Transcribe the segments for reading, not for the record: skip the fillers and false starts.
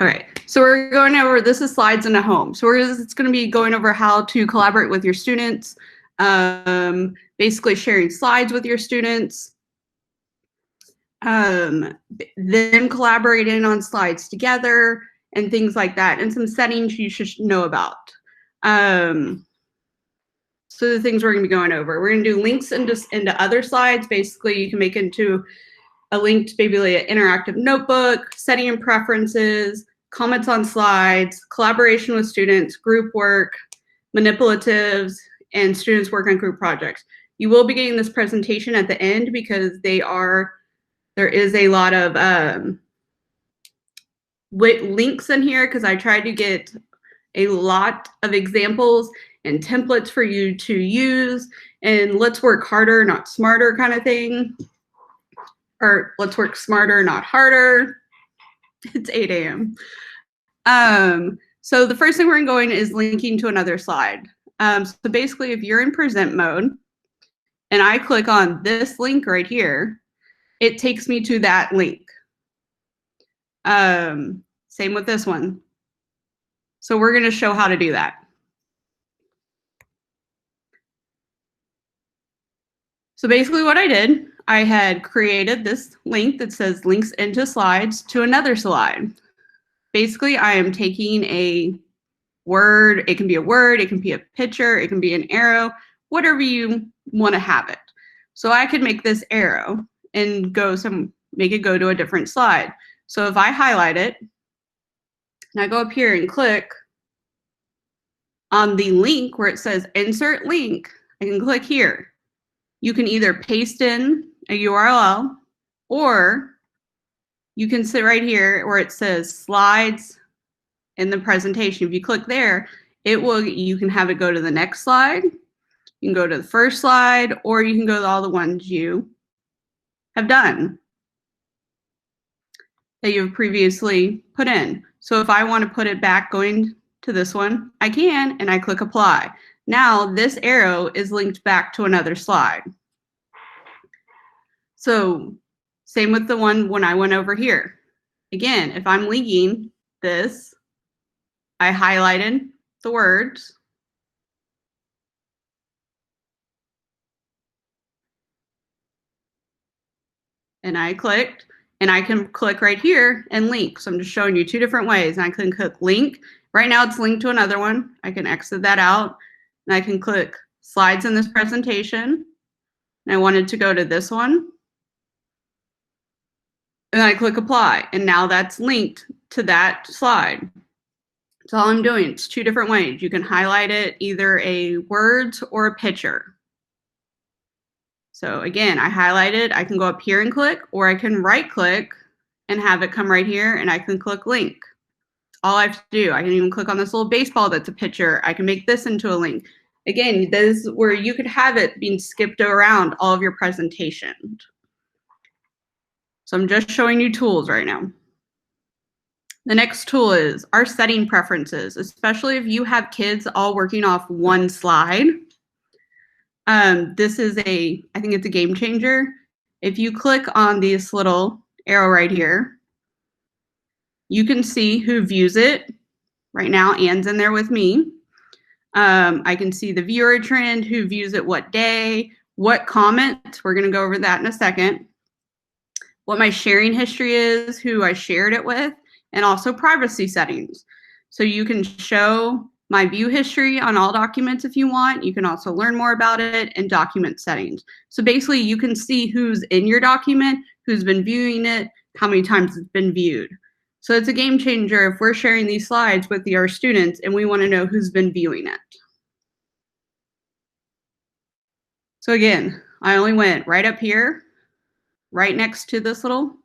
All right, so we're going over, this is slides in a home. So it's going to be going over how to collaborate with your students, basically sharing slides with your students, them collaborating on slides together and things like that, and some settings you should know about. So the things we're going to be going over, we're going to do links into other slides. Basically, you can make into a linked, maybe like an interactive notebook, setting and preferences, comments on slides, collaboration with students, group work, manipulatives, and students work on group projects. You will be getting this presentation at the end because there is a lot of links in here because I tried to get a lot of examples and templates for you to use, and let's work harder, not smarter kind of thing. Or let's work smarter, not harder. It's 8 a.m. So the first thing we're going is linking to another slide. So basically, if you're in present mode and I click on this link right here, it takes me to that link. Same with this one. So we're going to show how to do that. So basically what I did, I had created this link that says links into slides to another slide. Basically, I am taking a word, it can be a word, it can be a picture, it can be an arrow, whatever you want to have it. So I could make this arrow and make it go to a different slide. So if I highlight it, and I go up here and click on the link where it says insert link, I can click here. You can either paste in a URL or you can sit right here where it says slides in the presentation. If you click there, you can have it go to the next slide, you can go to the first slide, or you can go to all the ones you have done that you've previously put in. So if I want to put it back going to this one, I can, and I click apply. Now this arrow is linked back to another slide. So same with the one when I went over here. Again, if I'm linking this, I highlighted the words. And I clicked, and I can click right here and link. So I'm just showing you two different ways. And I can click link. Right now it's linked to another one. I can exit that out. And I can click slides in this presentation. And I wanted to go to this one. And I click apply. And now that's linked to that slide. That's all I'm doing. It's two different ways. You can highlight it, either a words or a picture. So again, I highlight it. I can go up here and click, or I can right click and have it come right here, and I can click link. All I have to do, I can even click on this little baseball that's a picture. I can make this into a link. Again, this is where you could have it being skipped around all of your presentation. So I'm just showing you tools right now. The next tool is our setting preferences, especially if you have kids all working off one slide. This is I think it's a game changer. If you click on this little arrow right here, you can see who views it. Right now, Anne's in there with me. I can see the viewer trend, who views it what day, what comments, we're gonna go over that in a second, what my sharing history is, who I shared it with, and also privacy settings. So you can show my view history on all documents if you want. You can also learn more about it and document settings. So basically you can see who's in your document, who's been viewing it, how many times it's been viewed. So it's a game changer if we're sharing these slides with our students and we want to know who's been viewing it. So again, I only went right up here, right next to this little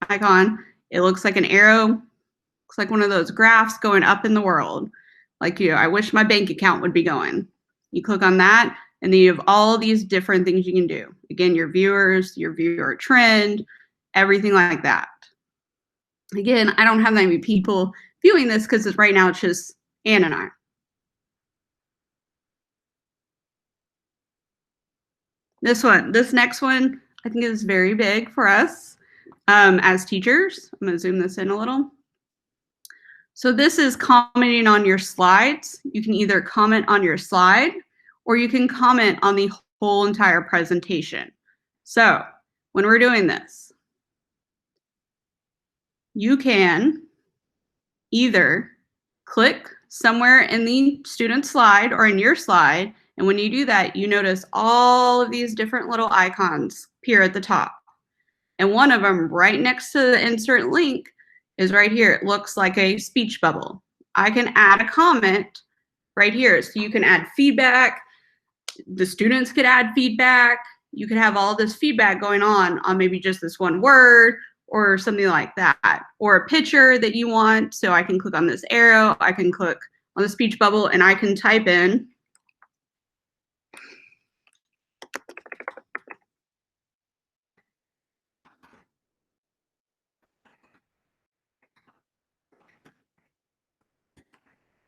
icon. It looks like an arrow, looks like one of those graphs going up in the world. Like, I wish my bank account would be going. You click on that, and then you have all these different things you can do. Again, your viewers, your viewer trend, everything like that. Again, I don't have that many people viewing this because right now it's just Anne and I. This next one, I think is very big for us as teachers. I'm gonna zoom this in a little. So this is commenting on your slides. You can either comment on your slide or you can comment on the whole entire presentation. So when we're doing this, you can either click somewhere in the student slide or in your slide, and when you do that, you notice all of these different little icons appear at the top. And one of them right next to the insert link is right here. It looks like a speech bubble. I can add a comment right here. So you can add feedback. The students could add feedback. You could have all this feedback going on maybe just this one word or something like that, or a picture that you want. So I can click on this arrow, I can click on the speech bubble, and I can type in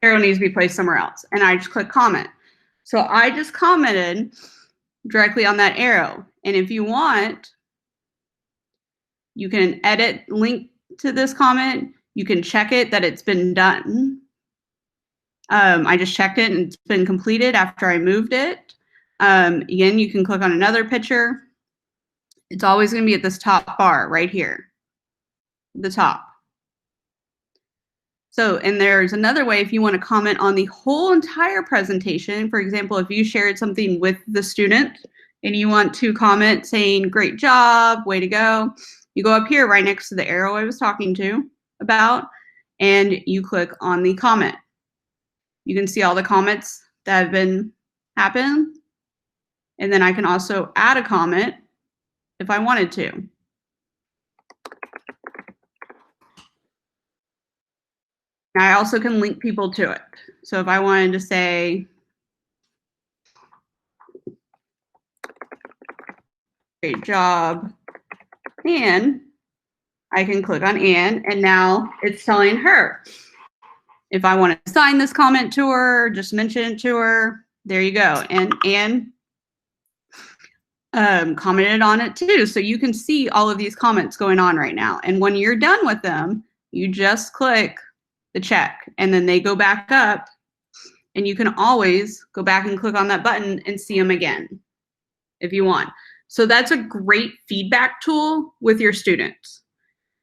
arrow needs to be placed somewhere else, and I just click comment. So I just commented directly on that arrow, and if you want, you can edit link to this comment. You can check it that it's been done. I just checked it and it's been completed after I moved it. Again, you can click on another picture. It's always going to be at this top bar right here, the top. So, and there's another way if you want to comment on the whole entire presentation. For example, if you shared something with the student and you want to comment saying, great job, way to go, you go up here right next to the arrow I was talking to about, and you click on the comment. You can see all the comments that have been happened. And then I can also add a comment if I wanted to. I also can link people to it. So if I wanted to say, great job, Anne, I can click on Anne, and now it's telling her. If I want to assign this comment to her, just mention it to her, there you go. And Anne commented on it too. So you can see all of these comments going on right now. And when you're done with them, you just click the check and then they go back up, and you can always go back and click on that button and see them again if you want. So that's a great feedback tool with your students.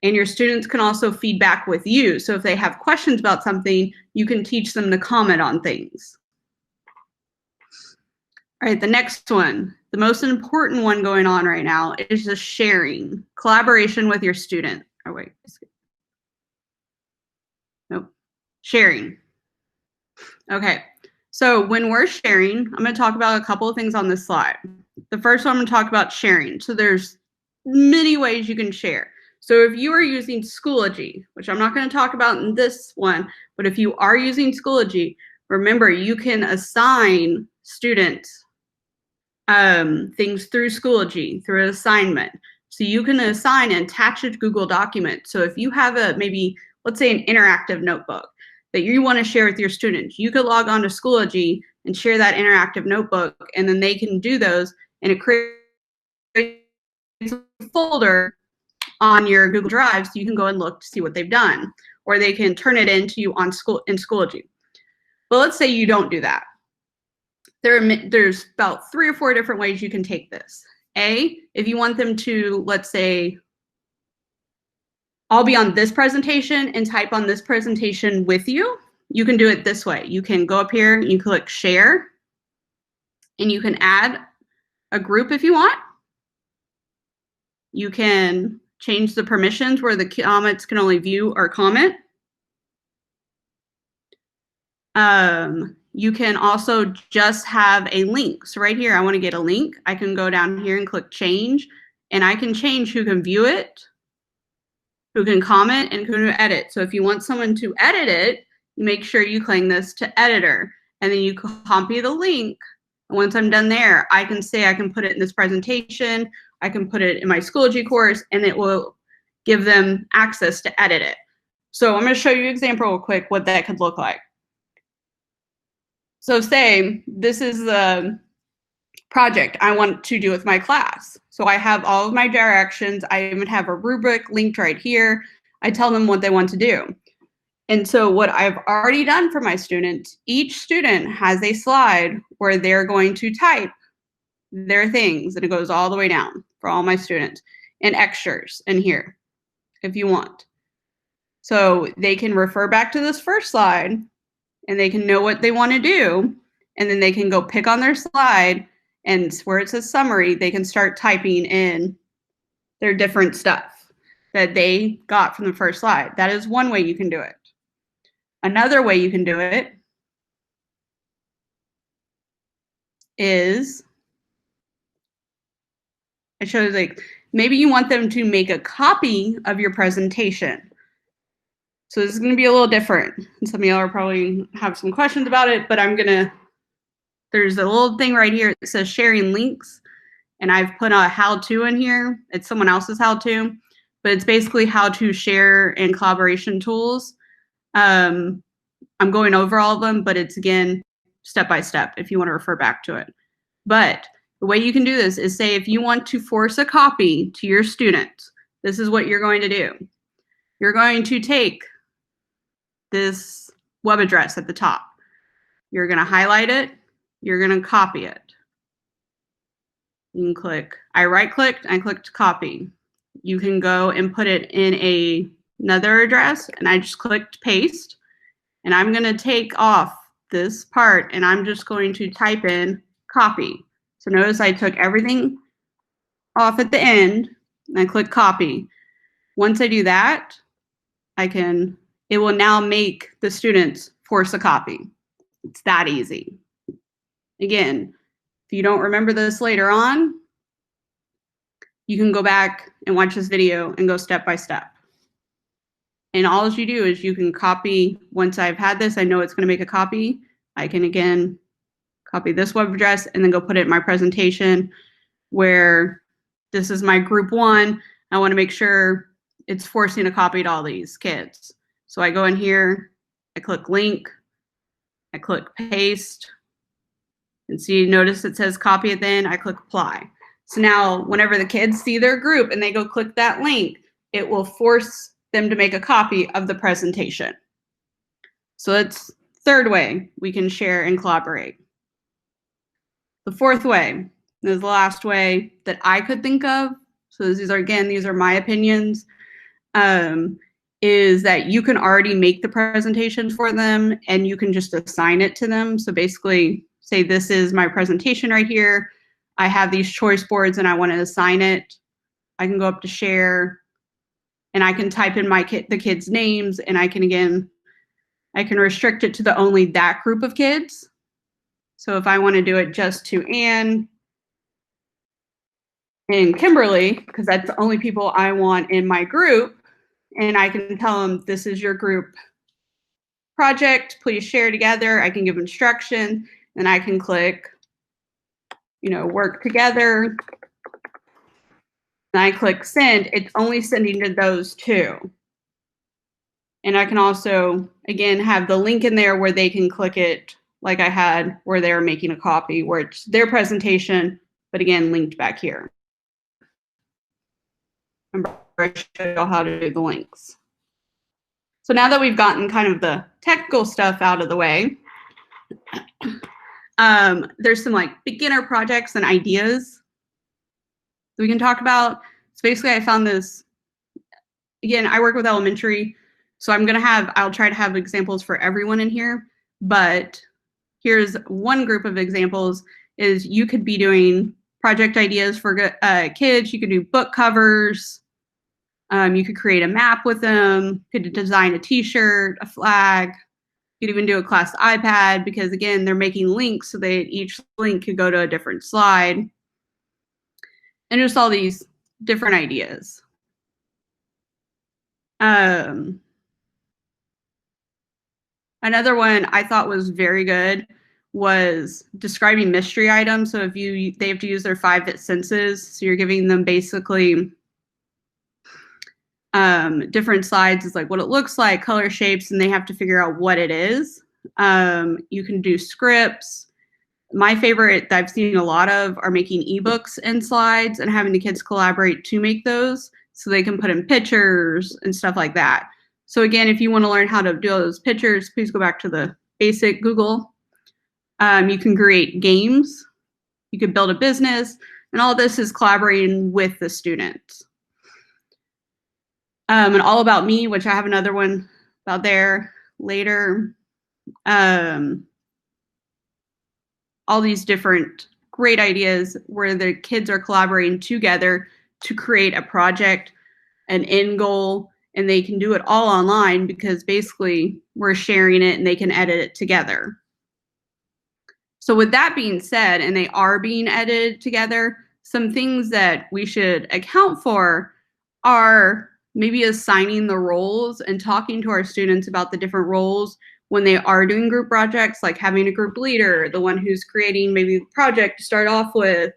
And your students can also feedback with you. So if they have questions about something, you can teach them to comment on things. All right, the next one, the most important one going on right now is the sharing, collaboration with your student. Oh, wait. Nope. Sharing. Okay, so when we're sharing, I'm going to talk about a couple of things on this slide. The first one I'm going to talk about sharing. So there's many ways you can share. So if you are using Schoology, which I'm not going to talk about in this one, but if you are using Schoology, remember you can assign students things through Schoology, through an assignment. So you can assign and attach a Google document. So if you have a maybe, let's say an interactive notebook that you want to share with your students, you could log on to Schoology and share that interactive notebook, and then they can do those, and it creates a folder on your Google Drive so you can go and look to see what they've done, or they can turn it into you on in Schoology. But let's say you don't do that. There's about 3 or 4 different ways you can take this. If you want them to, let's say, I'll be on this presentation and type on this presentation with you, you can do it this way. You can go up here, you click share, and you can add a group if you want. You can change the permissions where the comments can only view or comment. You can also just have a link. So right here, I want to get a link. I can go down here and click change, and I can change who can view it, who can comment, and who can edit. So if you want someone to edit it, make sure you claim this to editor, and then you copy the link. And once I'm done there, I can say I can put it in this presentation, I can put it in my Schoology course, and it will give them access to edit it. So I'm going to show you an example real quick what that could look like. So say this is the project I want to do with my class. So I have all of my directions. I even have a rubric linked right here. I tell them what they want to do. And so what I've already done for my students, each student has a slide where they're going to type their things, and it goes all the way down for all my students, and extras in here if you want. So they can refer back to this first slide and they can know what they want to do, and then they can go pick on their slide, and where it says summary, they can start typing in their different stuff that they got from the first slide. That is one way you can do it. Another way you can do it is, it shows like maybe you want them to make a copy of your presentation. So this is going to be a little different. And some of y'all are probably have some questions about it, but there's a little thing right here that says sharing links. And I've put a how-to in here. It's someone else's how-to, but it's basically how to share and collaboration tools. I'm going over all of them, but it's, again, step by step if you want to refer back to it. But the way you can do this is, say if you want to force a copy to your students, this is what you're going to do. You're going to take this web address at the top. You're going to highlight it. You're going to copy it. You can click, I right-clicked, I clicked copy. You can go and put it in another address, and I just clicked paste. And I'm going to take off this part, and I'm just going to type in copy. So notice I took everything off at the end, and I click copy. Once I do that, it will now make the students force a copy. It's that easy. Again, if you don't remember this later on, you can go back and watch this video and go step by step. And all you do is you can copy. Once I've had this, I know it's going to make a copy. I can, again, copy this web address and then go put it in my presentation where this is my group 1. I want to make sure it's forcing a copy to all these kids. So I go in here, I click link, I click paste, and see, notice it says copy at the end, I click apply. So now whenever the kids see their group and they go click that link, it will force them to make a copy of the presentation. So that's third way we can share and collaborate. The fourth way, is the last way that I could think of, so these are my opinions, is that you can already make the presentations for them and you can just assign it to them. So basically, say this is my presentation right here. I have these choice boards and I want to assign it. I can go up to share and I can type in the kids' names, and I can restrict it to only that group of kids. So if I want to do it just to Anne and Kimberly, because that's the only people I want in my group, and I can tell them this is your group project, please share together. I can give instruction, and I can click, work together. And I click send, it's only sending to those 2. And I can also, again, have the link in there where they can click it like I had where they're making a copy, where it's their presentation, but again, linked back here. Remember, I showed you how to do the links. So now that we've gotten kind of the technical stuff out of the way, there's some beginner projects and ideas we can talk about. So basically I found this, again, I work with elementary, so I'll try to have examples for everyone in here, but here's one group of examples is you could be doing project ideas for kids. You could do book covers. You could create a map with them. You could design a t-shirt, a flag. You could even do a class iPad because, again, they're making links so that each link could go to a different slide. And just all these different ideas. Another one I thought was very good was describing mystery items. So they have to use their 5 senses. So you're giving them basically different slides is like what it looks like, color, shapes, and they have to figure out what it is. You can do scripts. My favorite that I've seen a lot of are making ebooks and slides and having the kids collaborate to make those so they can put in pictures and stuff like that. So again, if you want to learn how to do all those pictures, please go back to the basic Google. You can create games. You could build a business. And all this is collaborating with the students. And All About Me, which I have another one about there later. All these different great ideas where the kids are collaborating together to create a project, an end goal, and they can do it all online because basically we're sharing it and they can edit it together. So with that being said, and they are being edited together, some things that we should account for are maybe assigning the roles and talking to our students about the different roles when they are doing group projects, like having a group leader, the one who's creating maybe the project to start off with.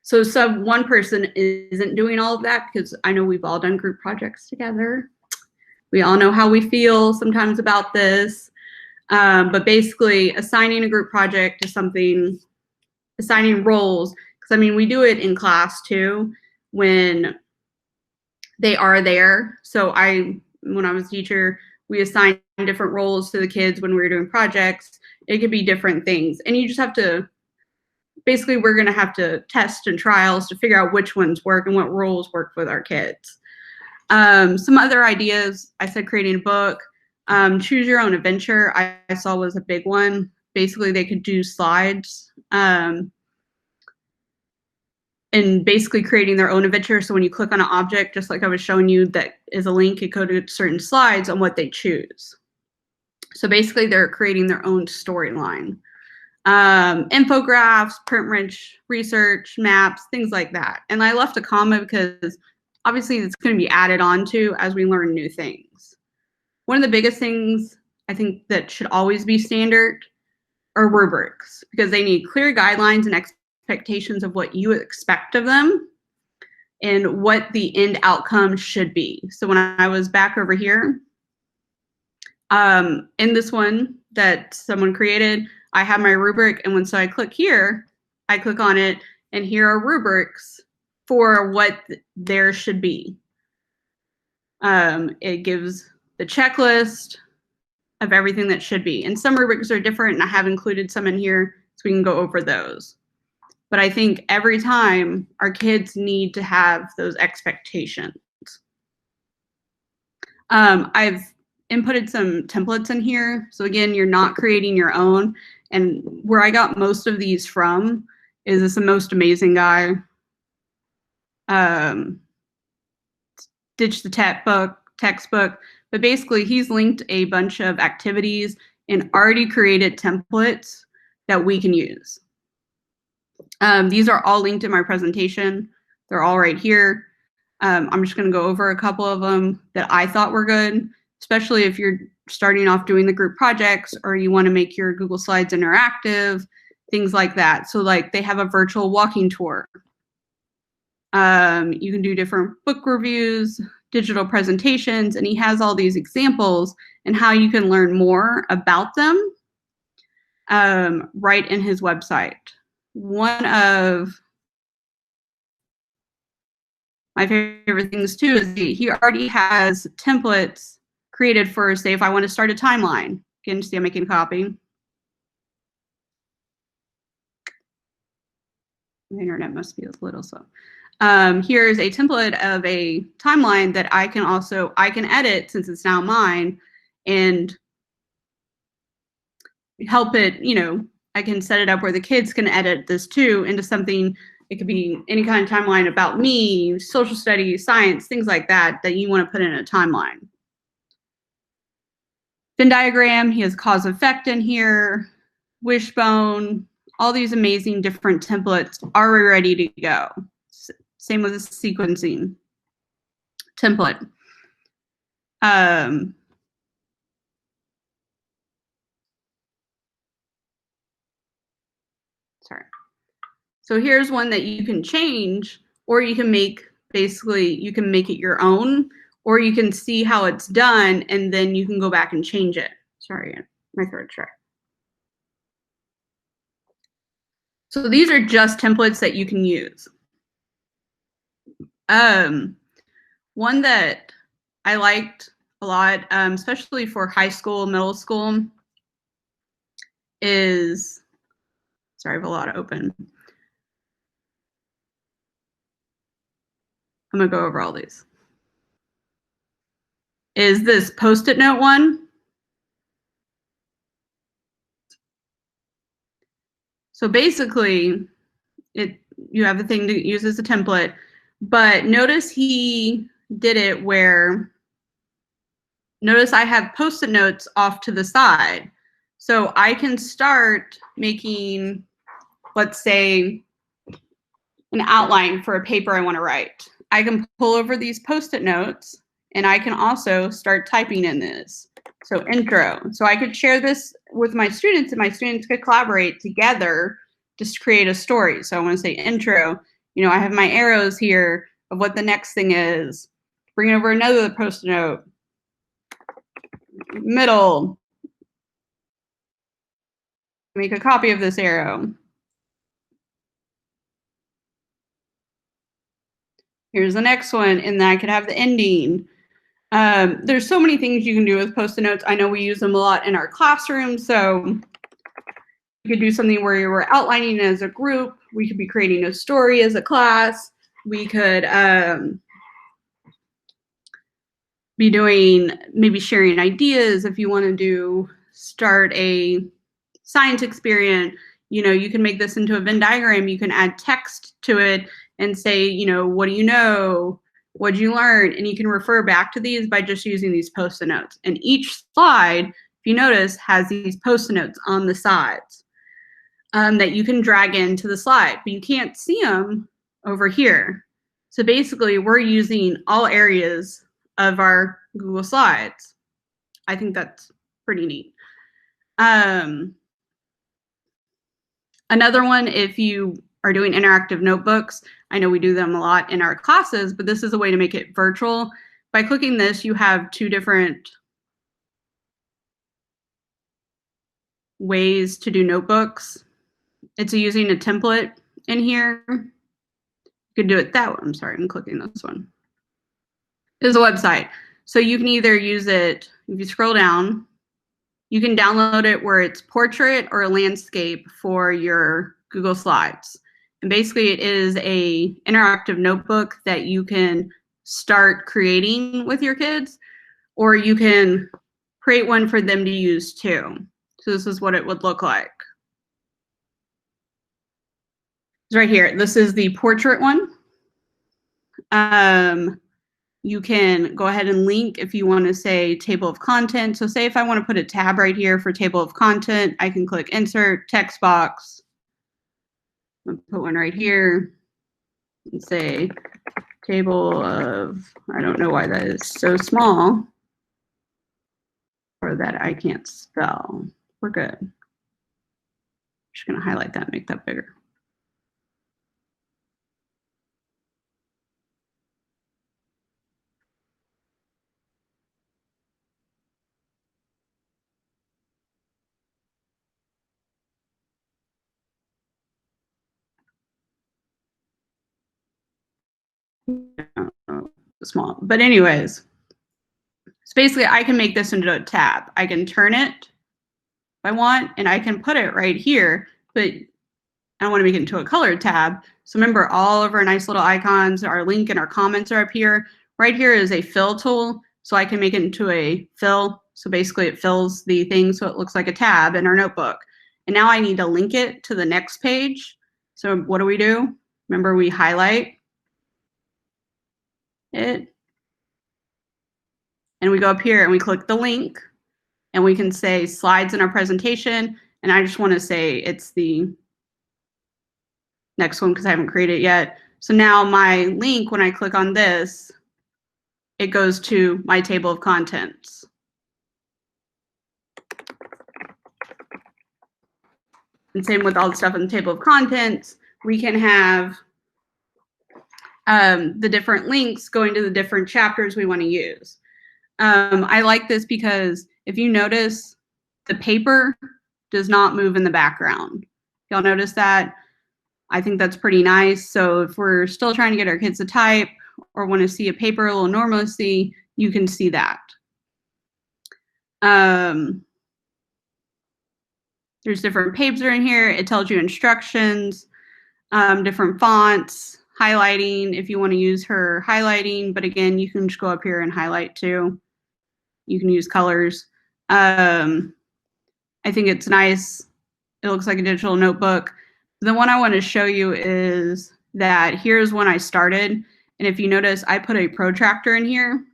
So one person isn't doing all of that, because I know we've all done group projects together. We all know how we feel sometimes about this. But basically assigning a group project to something, assigning roles, because I mean, we do it in class too when they are there. So when I was a teacher, we assigned different roles to the kids when we were doing projects. It could be different things. And you just have to, basically we're gonna have to test and trials to figure out which ones work and what roles work with our kids. Some other ideas, I said creating a book. Choose your own adventure, I saw was a big one. Basically, they could do slides and basically creating their own adventure. So when you click on an object, just like I was showing you, that is a link, it goes to certain slides on what they choose. So basically, they're creating their own storyline. Infographics, print-rich research, maps, things like that. And I left a comma because obviously it's going to be added on to as we learn new things. One of the biggest things I think that should always be standard are rubrics, because they need clear guidelines and expectations of what you expect of them and what the end outcome should be. So when I was back over here, in this one that someone created, I have my rubric, and so I click here, I click on it, and here are rubrics for what there should be. It gives the checklist of everything that should be. And some rubrics are different, and I have included some in here so we can go over those. But I think every time our kids need to have those expectations. I've inputted some templates in here. So again, you're not creating your own. And where I got most of these from is this most amazing guy. Ditch the textbook, but basically he's linked a bunch of activities and already created templates that we can use. These are all linked in my presentation. They're all right here. I'm just going to go over a couple of them that I thought were good, especially if you're starting off doing the group projects or you want to make your Google Slides interactive, things like that. So like they have a virtual walking tour. You can do different book reviews, digital presentations, and he has all these examples and how you can learn more about them right in his website. One of my favorite things too is he already has templates created for, say, if I want to start a timeline. Again, see I'm making a copy. The internet must be a little slow. Here's a template of a timeline that I can edit, since it's now mine, and help it, I can set it up where the kids can edit this too into something. It could be any kind of timeline about me, social studies, science, things like that you want to put in a timeline. Venn diagram, he has cause effect in here, wishbone, all these amazing different templates are ready to go. Same with the sequencing template. Sorry. So here's one that you can change, or you can make, basically, you can make it your own, or you can see how it's done, and then you can go back and change it. Sorry, my throat track. So these are just templates that you can use. One that I liked a lot, especially for high school, middle school, is, sorry, I have a lot open. I'm gonna go over all these. Is this Post-it note one. So basically, you have the thing to use as a template, but notice he did it where, notice I have Post-it notes off to the side. So I can start making, let's say, an outline for a paper I want to write. I can pull over these Post-it notes, and I can also start typing in this. So intro. So I could share this with my students, and my students could collaborate together just to create a story. So I want to say intro. I have my arrows here of what the next thing is. Bring over another Post-it note. Middle. Make a copy of this arrow. Here's the next one, and then I could have the ending. There's so many things you can do with Post-it notes. I know we use them a lot in our classroom, so you could do something where you were outlining as a group. We could be creating a story as a class. We could be doing, maybe sharing ideas if you want to start a science experiment. You can make this into a Venn diagram. You can add text to it and say, what do you know? What did you learn? And you can refer back to these by just using these Post-it notes. And each slide, if you notice, has these Post-it notes on the sides that you can drag into the slide, but you can't see them over here. So basically, we're using all areas of our Google Slides. I think that's pretty neat. Another one, if you are doing interactive notebooks, I know we do them a lot in our classes, but this is a way to make it virtual. By clicking this, you have two different ways to do notebooks. It's using a template in here. You could do it that way. I'm sorry, I'm clicking this one. This is a website. So you can either use it, if you scroll down, you can download it where it's portrait or a landscape for your Google Slides. And basically it is a interactive notebook that you can start creating with your kids, or you can create one for them to use too. So this is what it would look like. It's right here. This is the portrait one. You can go ahead and link if you want to say table of content. So say if I want to put a tab right here for table of content, I can click insert text box. I'll put one right here and say table of, I don't know why that is so small or that I can't spell. We're good. I'm just going to highlight that and make that bigger. Small, but anyways, so basically I can make this into a tab. I can turn it if I want, and I can put it right here, but I want to make it into a colored tab. So remember, all of our nice little icons, our link and our comments are up here. Right here is a fill tool, so I can make it into a fill. So basically it fills the thing so it looks like a tab in our notebook. And now I need to link it to the next page. So what do? Remember, we highlight it, and we go up here and we click the link, and we can say slides in our presentation. And I just want to say it's the next one because I haven't created it yet. So now my link, when I click on this, it goes to my table of contents. And same with all the stuff in the table of contents. We can have the different links going to the different chapters we want to use. I like this because if you notice, the paper does not move in the background. Y'all notice that? I think that's pretty nice. So if we're still trying to get our kids to type or want to see a paper a little normalcy, you can see that. There's different pages in here. It tells you instructions, different fonts, highlighting if you want to use her highlighting. But again, you can just go up here and highlight too. You can use colors. I think it's nice. It looks like a digital notebook. The one I want to show you is that here's when I started. And if you notice, I put a protractor in here.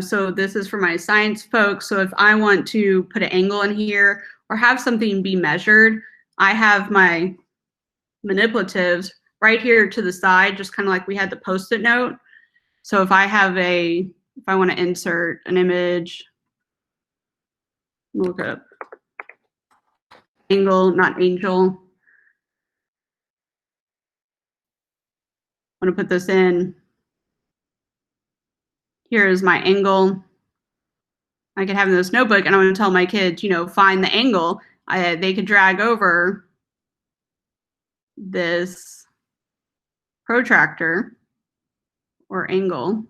So this is for my science folks. So if I want to put an angle in here or have something be measured, I have my manipulatives right here to the side, just kind of like we had the Post-it note. So if I want to insert an image, look up angle, not angel. I'm going to put this in. Here is my angle. I could have in this notebook, and I'm going to tell my kids, find the angle. They could drag over this protractor or angle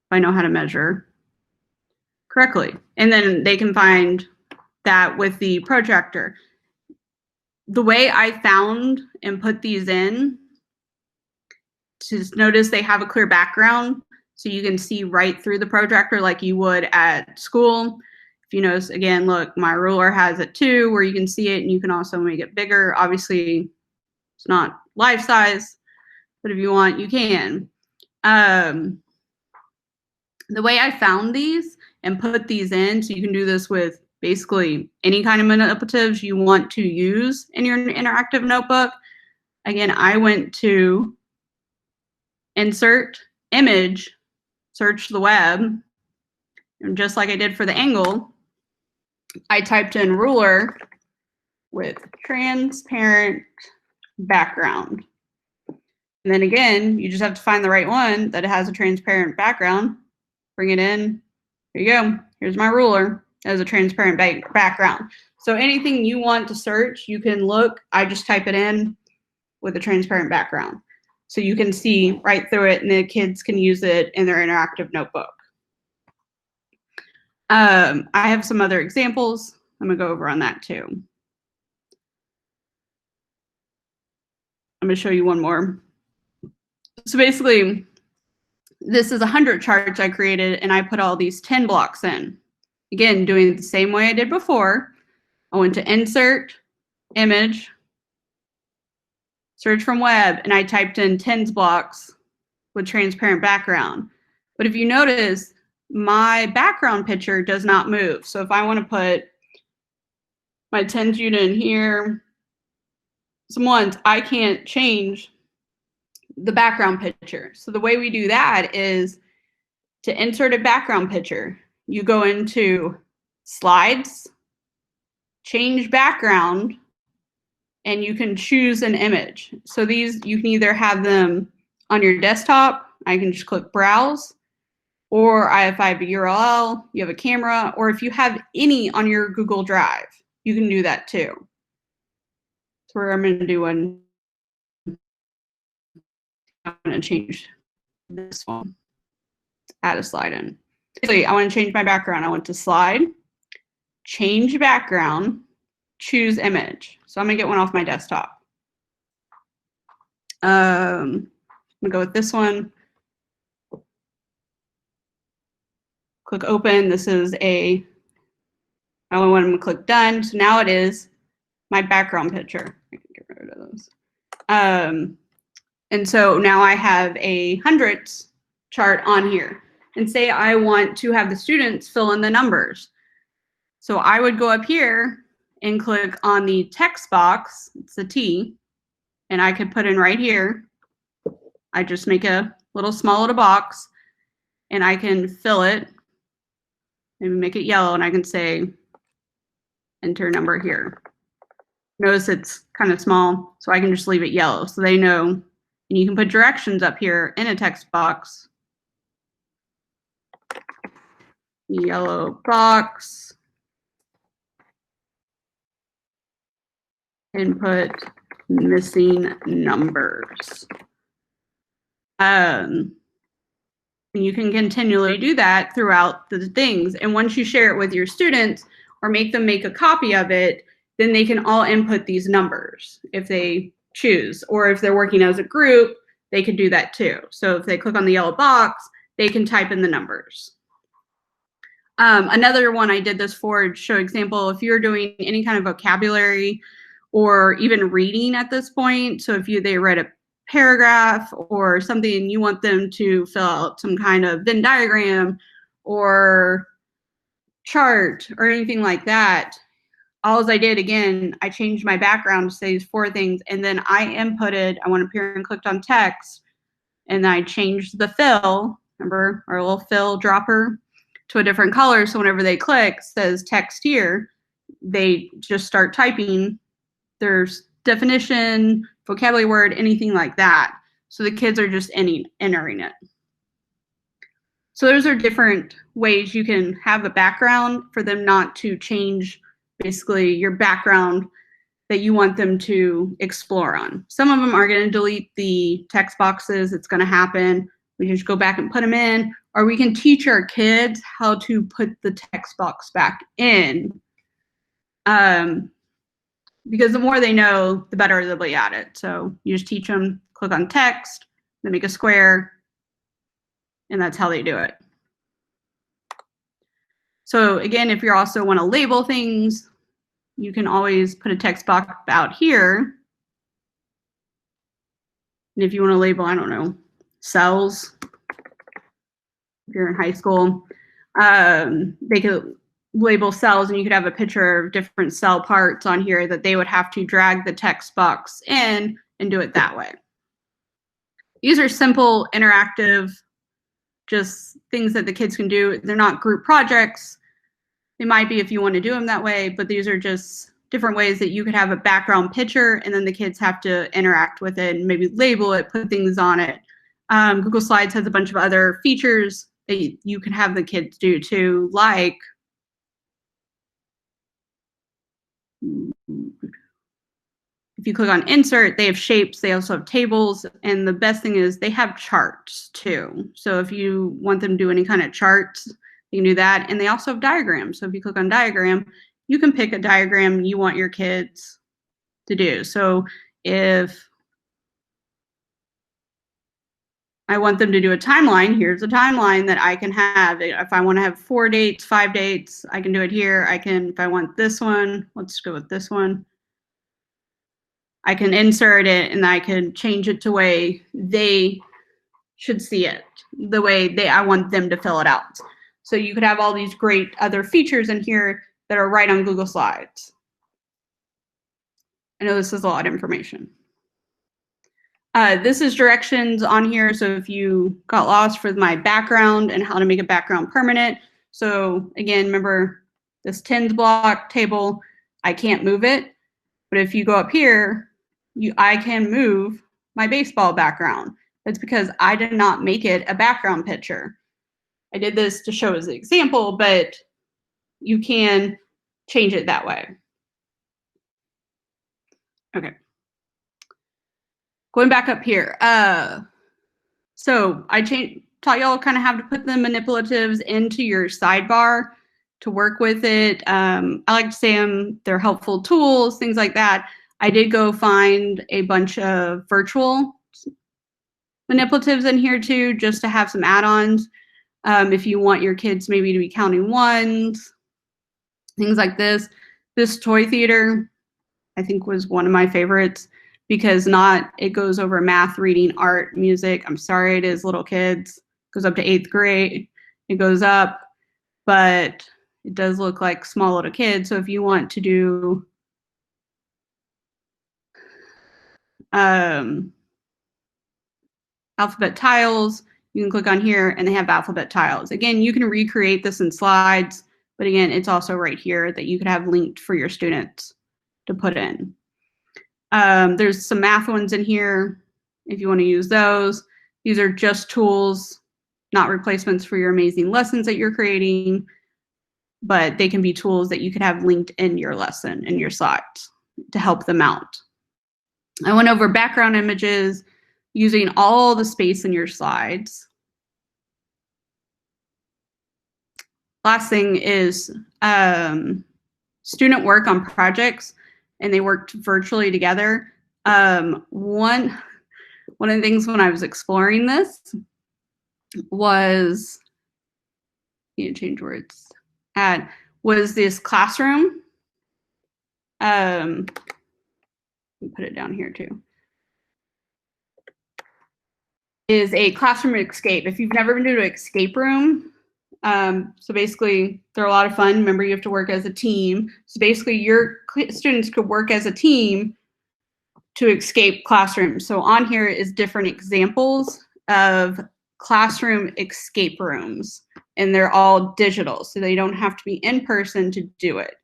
if I know how to measure correctly. And then they can find that with the protractor. The way I found and put these in, just notice they have a clear background, so you can see right through the protractor like you would at school. If you notice, again, look, my ruler has it too, where you can see it, and you can also make it bigger. Obviously, it's not life size, but if you want, you can. The way I found these and put these in, so you can do this with basically any kind of manipulatives you want to use in your interactive notebook. Again, I went to insert image, search the web, and just like I did for the angle, I typed in ruler with transparent background. And then again, you just have to find the right one that has a transparent background, bring it in. Here you go. Here's my ruler. It has a transparent background. So anything you want to search, you can look. I just type it in with a transparent background. So you can see right through it, and the kids can use it in their interactive notebook. I have some other examples. I'm going to go over on that too. I'm going to show you one more. So basically, this is 100 charts I created, and I put all these 10 blocks in. Again, doing it the same way I did before. I went to insert, image, search from web, and I typed in tens blocks with transparent background. But if you notice, my background picture does not move. So if I want to put my tens unit in here, some ones, I can't change the background picture. So the way we do that is to insert a background picture. You go into slides, change background, and you can choose an image. So these, you can either have them on your desktop. I can just click browse, or if I have a URL, you have a camera, or if you have any on your Google Drive, you can do that too. So I'm going to do one. I'm going to change this one. Add a slide in. Basically, I want to change my background. I went to slide, change background, choose image. So I'm going to get one off my desktop. I'm going to go with this one. Click open. This is I want to click done. So now it is my background picture. I can get rid of those. And so now I have a hundreds chart on here. And say I want to have the students fill in the numbers. So I would go up here and click on the text box. It's a T. And I could put in right here. I just make a small little box, and I can fill it and make it yellow, and I can say enter number here. Notice it's kind of small, so I can just leave it yellow so they know. And you can put directions up here in a text box. Yellow box. And put missing numbers. And you can continually do that throughout the things. And once you share it with your students or make them make a copy of it, then they can all input these numbers if they choose. Or if they're working as a group, they could do that too. So if they click on the yellow box, they can type in the numbers. Another one I did this for to show example, if you're doing any kind of vocabulary or even reading at this point, so if they read a paragraph or something, you want them to fill out some kind of Venn diagram or chart or anything like that. All I did, again, I changed my background to say these 4 things, and then I inputted, I went up here and clicked on text, and I changed the fill, remember our little fill dropper, to a different color, so whenever they click, it says text here, they just start typing there's definition, vocabulary word, anything like that. So the kids are just entering it. So those are different ways you can have a background for them not to change basically your background that you want them to explore on. Some of them are going to delete the text boxes. It's going to happen. We just go back and put them in, or we can teach our kids how to put the text box back in. Because the more they know, the better they'll be at it. So you just teach them, click on text, then make a square, and that's how they do it. So again, if you also want to label things, you can always put a text box out here. And if you want to label, I don't know, cells, if you're in high school, they could label cells, and you could have a picture of different cell parts on here that they would have to drag the text box in and do it that way. These are simple, interactive, just things that the kids can do. They're not group projects. They might be if you want to do them that way, but these are just different ways that you could have a background picture, and then the kids have to interact with it and maybe label it, put things on it. Google Slides has a bunch of other features that you can have the kids do too, like if you click on insert, they have shapes, they also have tables, and the best thing is they have charts too. So if you want them to do any kind of charts, you can do that. And they also have diagrams. So if you click on diagram, you can pick a diagram you want your kids to do. So if I want them to do a timeline, here's a timeline that I can have. If I want to have 4 dates, 5 dates, I can do it here. I can, if I want this one, let's go with this one. I can insert it, and I can change it to the way they should see it, the way I want them to fill it out. So you could have all these great other features in here that are right on Google Slides. I know this is a lot of information. This is directions on here. So if you got lost for my background and how to make a background permanent. So again, remember this tens block table, I can't move it. But if you go up here, I can move my baseball background. That's because I did not make it a background picture. I did this to show as an example, but you can change it that way. Okay. Going back up here. So I taught y'all kind of how to put the manipulatives into your sidebar to work with it. I like to say they're helpful tools, things like that. I did go find a bunch of virtual manipulatives in here too, just to have some add-ons. If you want your kids maybe to be counting ones, things like this. This toy theater, I think, was one of my favorites because it goes over math, reading, art, music. I'm sorry, it is little kids. It goes up to 8th grade. It goes up, but it does look like small little kids. So if you want to do alphabet tiles, you can click on here and they have alphabet tiles. Again, you can recreate this in slides, but again, it's also right here that you could have linked for your students to put in. There's some math ones in here if you want to use those. These are just tools, not replacements for your amazing lessons that you're creating, but they can be tools that you could have linked in your lesson, in your slides to help them out. I went over background images. using all the space in your slides. Last thing is student work on projects, and they worked virtually together. One of the things when I was exploring this was, change words, was this classroom. Put it down here too. Is a classroom escape. If you've never been to an escape room, so basically they're a lot of fun. Remember, you have to work as a team. So basically your students could work as a team to escape classrooms. So on here is different examples of classroom escape rooms, and they're all digital, so they don't have to be in person to do it.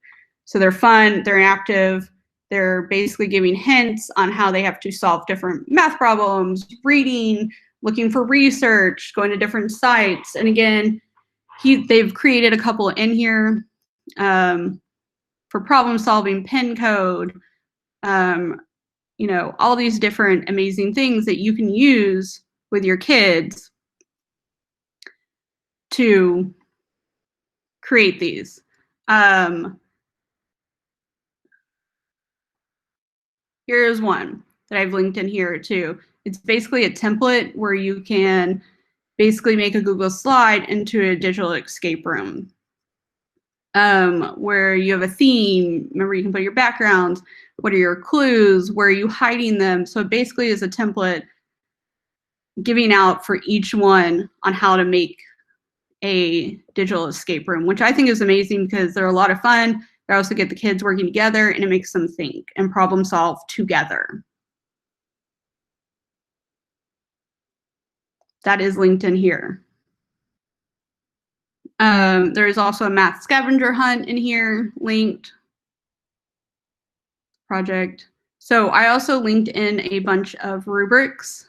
So they're fun, they're active, they're basically giving hints on how they have to solve different math problems, reading, looking for research, going to different sites. And again, they've created a couple in here for problem solving, pin code, all these different amazing things that you can use with your kids to create these. Here's one that I've linked in here too. It's basically a template where you can basically make a Google slide into a digital escape room, where you have a theme. Remember, you can put your backgrounds. What are your clues? Where are you hiding them? So it basically is a template giving out for each one on how to make a digital escape room, which I think is amazing because they're a lot of fun. They also get the kids working together, and it makes them think and problem solve together. That is linked in here. There is also a math scavenger hunt in here, linked project. So I also linked in a bunch of rubrics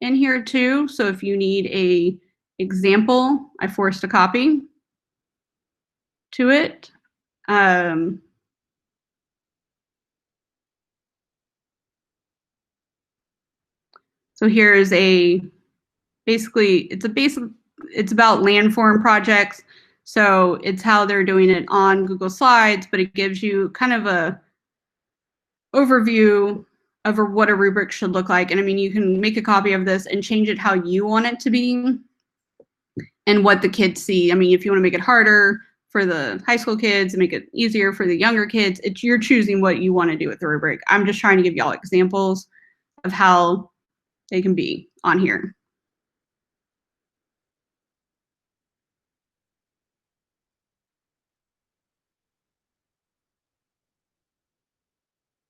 in here too. So if you need a example, I forced a copy to it. So here is basically it's about landform projects. So it's how they're doing it on Google Slides, but it gives you kind of a overview of what a rubric should look like. And I mean, you can make a copy of this and change it how you want it to be and what the kids see. I mean, if you want to make it harder for the high school kids and make it easier for the younger kids, you're choosing what you want to do with the rubric. I'm just trying to give y'all examples of how they can be on here.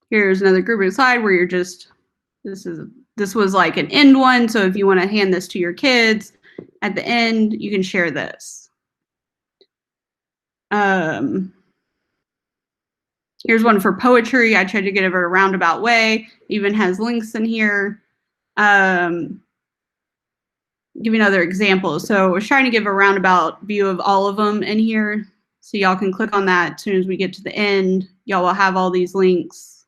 Here's another grouping slide where you're just, this was like an end one. So if you want to hand this to your kids at the end, you can share this. Here's one for poetry. I tried to get it a roundabout way. Even has links in here. Giving other examples. So I was trying to give a roundabout view of all of them in here. So y'all can click on that as soon as we get to the end. Y'all will have all these links